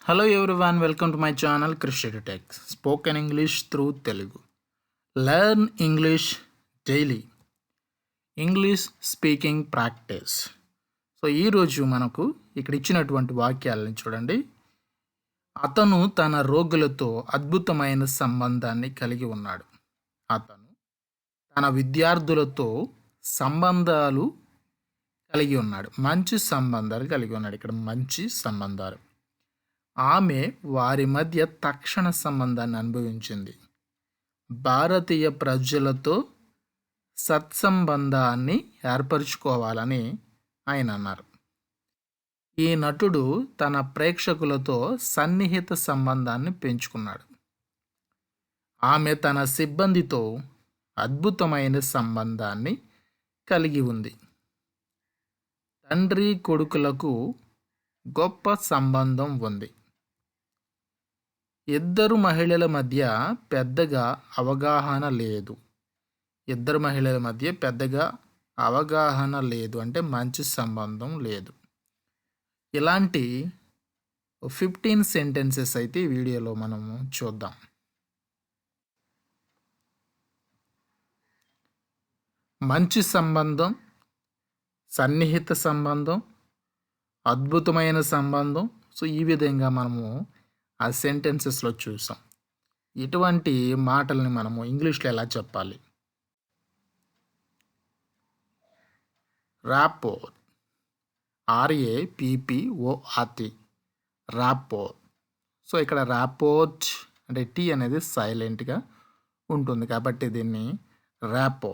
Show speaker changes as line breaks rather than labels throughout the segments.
Hello everyone, welcome to my channel Krish Tech. Spoken English through Telugu. Learn English daily. English speaking practice. So ఈరోజు మనకు ఇక్కడ ఇచ్చినటువంటి వాక్యాలను చూడండి. అతను తన రోగులతో అద్భుతమైన సంబంధాన్ని కలిగి ఉన్నాడు. అతను తన విద్యార్థులతో సంబంధాలు కలిగి ఉన్నాడు. మంచి సంబంధాలు కలిగి ఉన్నాడు. ఇక్కడ మంచి సంబంధాలు. ఆమె వారి మధ్య తక్షణ సంబంధాన్ని అనుభవించింది. భారతీయ ప్రజలతో సత్సంబంధాన్ని ఏర్పరచుకోవాలని ఆయన అన్నారు. ఈ నటుడు తన ప్రేక్షకులతో సన్నిహిత సంబంధాన్ని పెంచుకున్నాడు. ఆమె తన సిబ్బందితో అద్భుతమైన సంబంధాన్ని కలిగి ఉంది. తండ్రి కొడుకులకు గొప్ప సంబంధం ఉంది. ఇద్దరు మహిళల మధ్య పెద్దగా అవగాహన లేదు. ఇద్దరు మహిళల మధ్య పెద్దగా అవగాహన లేదు అంటే మంచి సంబంధం లేదు. ఇలాంటి 15 సెంటెన్సెస్ అయితే ఈ వీడియోలో మనము చూద్దాం. మంచి సంబంధం, సన్నిహిత సంబంధం, అద్భుతమైన సంబంధం. సో ఈ విధంగా మనము ఆ సెంటెన్సెస్లో చూసాం. ఇటువంటి మాటల్ని మనము ఇంగ్లీష్లో ఎలా చెప్పాలి? Rapport, RAPPORT, rapport. సో ఇక్కడ రాపోర్ట్ అంటే టీ అనేది సైలెంట్గా ఉంటుంది కాబట్టి దీన్ని రాపో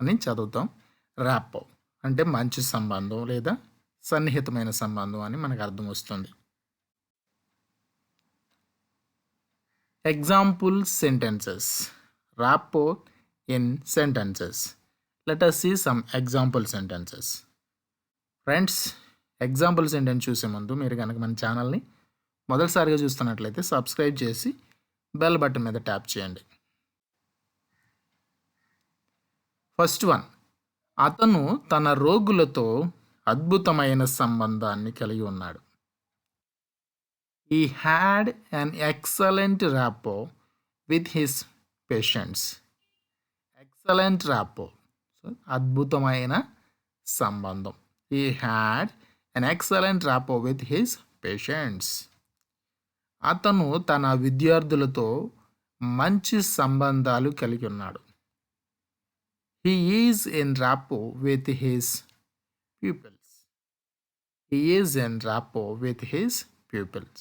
అని చదువుతాం. రాపో అంటే మంచి సంబంధం లేదా సన్నిహితమైన సంబంధం అని మనకు అర్థం వస్తుంది. Example sentences. Rapport in sentences. Let us see some example sentences. Friends, example sentence చూసే ముందు మీరు కనుక మన ఛానల్ని మొదటిసారిగా చూస్తున్నట్లయితే సబ్స్క్రైబ్ చేసి బెల్ బటన్ మీద ట్యాప్ చేయండి. ఫస్ట్ వన్, అతను తన రోగులతో అద్భుతమైన సంబంధాన్ని కలిగి ఉన్నాడు. He had an excellent rapport with his patients. Excellent rapport. So, అద్భుతమైన సంబంధం. He had an excellent rapport with his patients. అతను తన విద్యార్థులతో మంచి సంబంధాలు కలిగి ఉన్నాడు. He is in rapport with his pupils. He is in rapport with his pupils.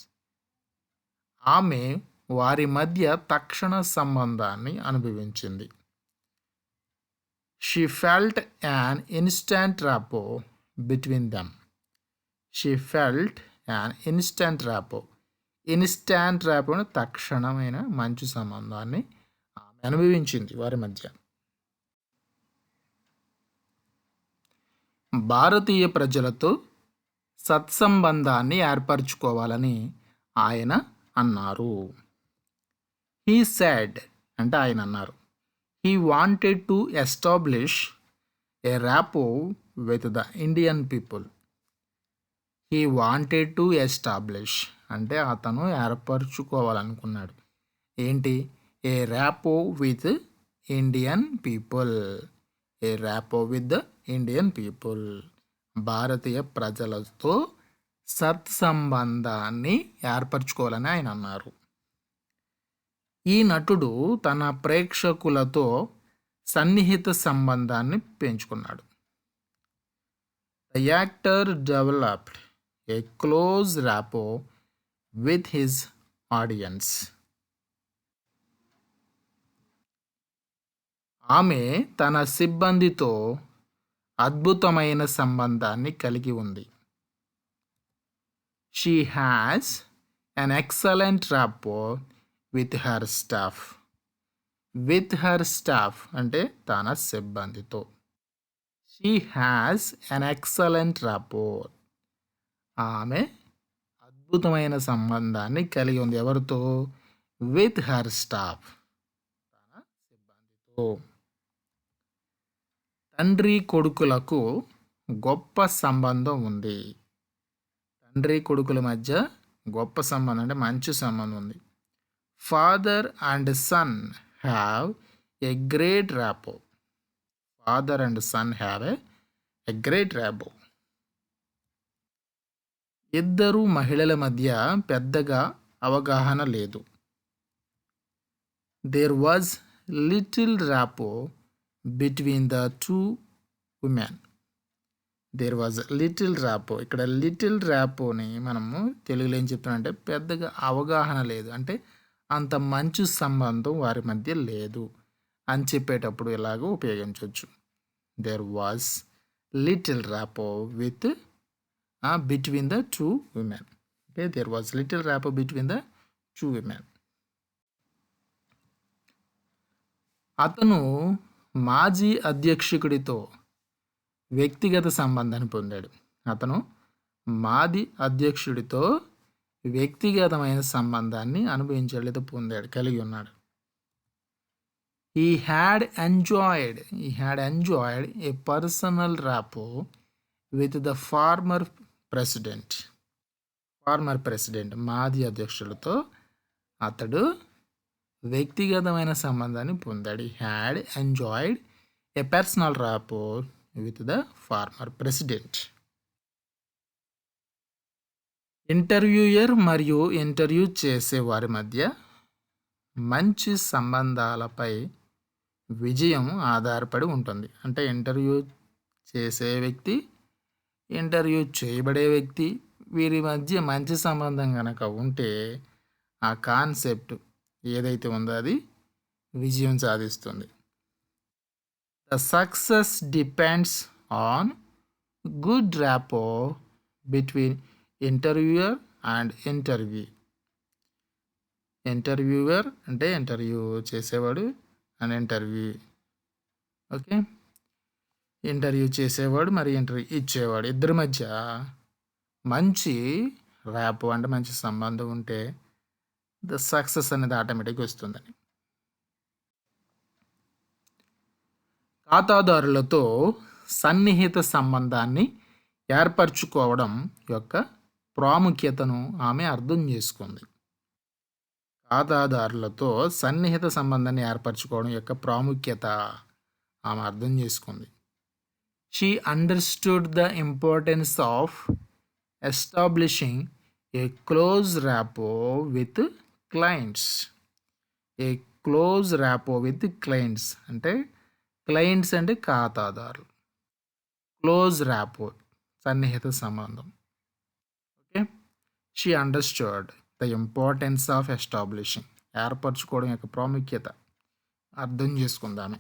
ఆమె వారి మధ్య తక్షణ సంబంధాన్ని అనుభవించింది. She felt an instant rapport between them. She felt an instant rapport. Instant rapport తక్షణమైన మంచి సంబంధాన్ని ఆమె అనుభవించింది వారి మధ్య. భారతీయ ప్రజలతో సత్సంబంధాన్ని ఏర్పరచుకోవాలని ఆయన అన్నారు. హీ సెడ్ అంటే ఆయన అన్నారు. He wanted to establish a rapport with the Indian people. He wanted to establish అంటే అతను ఏర్పరచుకోవాలనుకున్నాడు. ఏంటి? A rapport with Indian people. A rapport with the Indian people. భారతీయ ప్రజలతో సత్సంబంధాన్ని ఏర్పరచుకోవాలని ఆయన అన్నారు. ఈ నటుడు తన ప్రేక్షకులతో సన్నిహిత సంబంధాన్ని పెంచుకున్నాడు. The actor developed a close rapport with his audience. ఆమె తన సిబ్బందితో అద్భుతమైన సంబంధాన్ని కలిగి ఉంది. She has an excellent rapport with her staff. With her staff అంటే తన సిబ్బందితో. She has an excellent rapport. ఆమె అద్భుతమైన సంబంధాన్ని కలిగి ఉంది. ఎవరితో? With her staff. తన సిబ్బందితో. తండ్రి కొడుకులకు గొప్ప సంబంధం ఉంది. తండ్రి కొడుకుల మధ్య గొప్ప సంబంధం అంటే మంచి సంబంధం ఉంది. Father and son have a great rapport. Father and son have a great rapport. ఇద్దరు మహిళల మధ్య పెద్దగా అవగాహన లేదు. There was little rapport between the two women. There was little rapport. ఇక్కడ లిటిల్ ర్యాపోని మనము తెలుగులో ఏం చెప్తున్నామంటే పెద్దగా అవగాహన లేదు, అంటే అంత మంచి సంబంధం వారి మధ్య లేదు అని చెప్పేటప్పుడు ఇలాగ ఉపయోగించవచ్చు. There was little rapport with between the two women. Okay, there was little rapport between the two women. అతను మాజీ అధ్యక్షుడితో వ్యక్తిగత సంబంధాన్ని పొందాడు. అతను మాజీ అధ్యక్షుడితో వ్యక్తిగతమైన సంబంధాన్ని అనుభవించాడు లేదా పొందాడు, కలిగి ఉన్నాడు. He had enjoyed a personal rapport with the former president. మాజీ అధ్యక్షుడితో అతడు వ్యక్తిగతమైన సంబంధాన్ని పొందాడు. He had enjoyed a personal rapport with the former president. Interviewer మరియు ఇంటర్వ్యూ చేసే వారి మధ్య మంచి సంబంధాలపై విజయం ఆధారపడి ఉంటుంది. అంటే ఇంటర్వ్యూ చేసే వ్యక్తి, ఇంటర్వ్యూ చేయబడే వ్యక్తి, వీరి మధ్య మంచి సంబంధం కనుక ఉంటే ఆ కాన్సెప్ట్ ఏదైతే ఉందో అది విజయం సాధిస్తుంది. The success depends on good rapport between interviewer and interview. Interviewer అంటే ఇంటర్వ్యూ చేసేవాడు అండ్ ఇంటర్వ్యూ. ఓకే, ఇంటర్వ్యూ చేసేవాడు మరి ఇంటర్వ్యూ ఇచ్చేవాడు, ఇద్దరి మధ్య మంచి ర్యాపో అంటే మంచి సంబంధం ఉంటే ద సక్సెస్ అనేది ఆటోమేటిక్గా వస్తుందని. ఖాతాదారులతో సన్నిహిత సంబంధాన్ని ఏర్పరచుకోవడం యొక్క ప్రాముఖ్యతను ఆమె అర్థం చేసుకుంది. ఖాతాదారులతో సన్నిహిత సంబంధాన్ని ఏర్పరచుకోవడం యొక్క ప్రాముఖ్యత ఆమె అర్థం చేసుకుంది. She understood the importance of establishing a close rapport with clients. A close rapport with clients అంటే క్లయింట్స్ అంటే ఖాతాదారులు, క్లోజ్ ర్యాపో సన్నిహిత సంబంధం. Okay, she understood the importance of establishing ఏర్పరచుకోవడం యొక్క ప్రాముఖ్యత అర్థం చేసుకుందామే.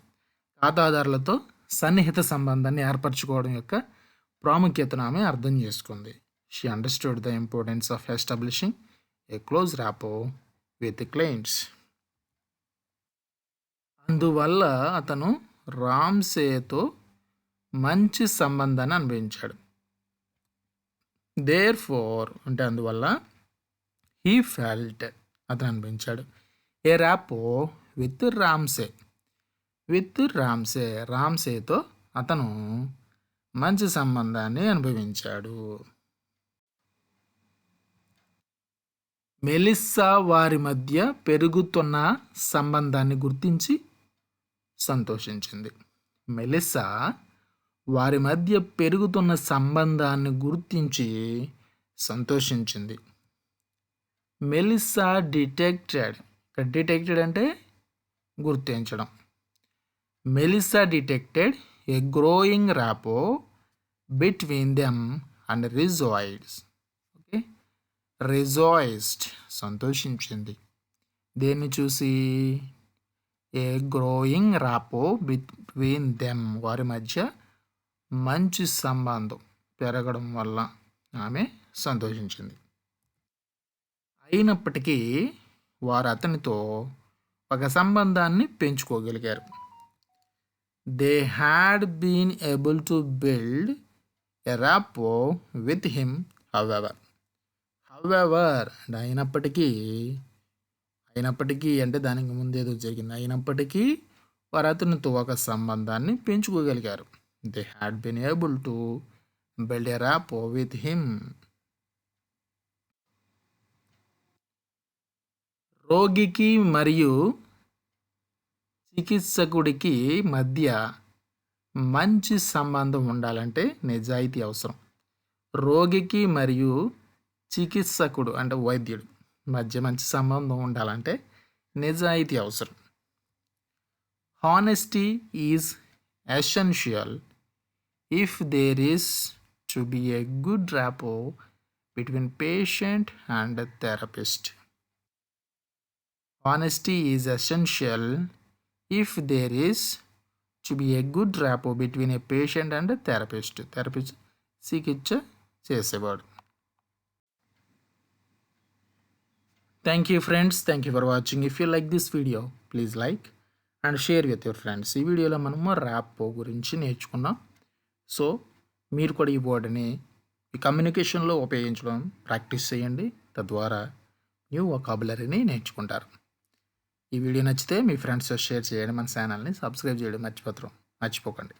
ఖాతాదారులతో సన్నిహిత సంబంధాన్ని ఏర్పరచుకోవడం యొక్క ప్రాముఖ్యతను ఆమె అర్థం చేసుకుంది. She understood the importance of establishing a close rapport with clients. అందువల్ల అతను రామ్సేతో మంచి సంబంధాన్ని అనుభవించాడు. దేర్ ఫోర్ అంటే అందువల్ల హీ ఫెల్ట్ అతను అనుభవించాడు ఏ ర్యాపో విత్ రామ్సే. రామ్సేతో అతను మంచి సంబంధాన్ని అనుభవించాడు. మెలిస్సా వారి మధ్య పెరుగుతున్న సంబంధాన్ని గుర్తించి సంతోషించింది. మెలిస్సా వారి మధ్య పెరుగుతున్న సంబంధాన్ని గుర్తించి సంతోషించింది. మెలిస్సా డిటెక్టెడ్ అంటే గుర్తించడం. Melissa detected a growing rapport between them and rejoiced. Okay, rejoiced సంతోషించింది. దేన్ని చూసి? A growing rapport between them వారి మధ్య మంచి సంబంధం పెరగడం వల్ల ఆమె సంతోషించింది. అయినప్పటికీ వారు అతనితో ఒక సంబంధాన్ని పెంచుకోగలిగారు. They had been able to build a rapport with him however అయినప్పటికీ అంటే దానికి ముందేదో జరిగింది. అయినప్పటికీ వారు అతనితో ఒక సంబంధాన్ని పెంచుకోగలిగారు. They had been able to build a rapport with him. రోగికి మరియు చికిత్సకుడికి మధ్య మంచి సంబంధం ఉండాలంటే నిజాయితీ అవసరం. రోగికి మరియు చికిత్సకుడు అంటే వైద్యుడు మధ్య మంచి సంబంధం ఉండాలంటే నిజాయితీ అవసరం. Honesty is essential if there is to be a good rapport between patient and therapist. Honesty is essential if there is to be a good rapport between a patient and a therapist. Therapist చికిత్స చేసేవాడు. Thank you friends. Thank you for watching. If you like this video, please like and share with your friends. ఈ వీడియోలో మనము rapport గురించి నేర్చుకున్నాం. So మీరు కూడా ఈ వర్డ్ని ఈ కమ్యూనికేషన్లో ఉపయోగించడం ప్రాక్టీస్ చేయండి. తద్వారా న్యూ వొకాబులరీని నేర్చుకుంటారు. ఈ వీడియో నచ్చితే మీ ఫ్రెండ్స్తో షేర్ చేయండి. మన ఛానల్ని సబ్స్క్రైబ్ చేయడం మర్చిపోకండి.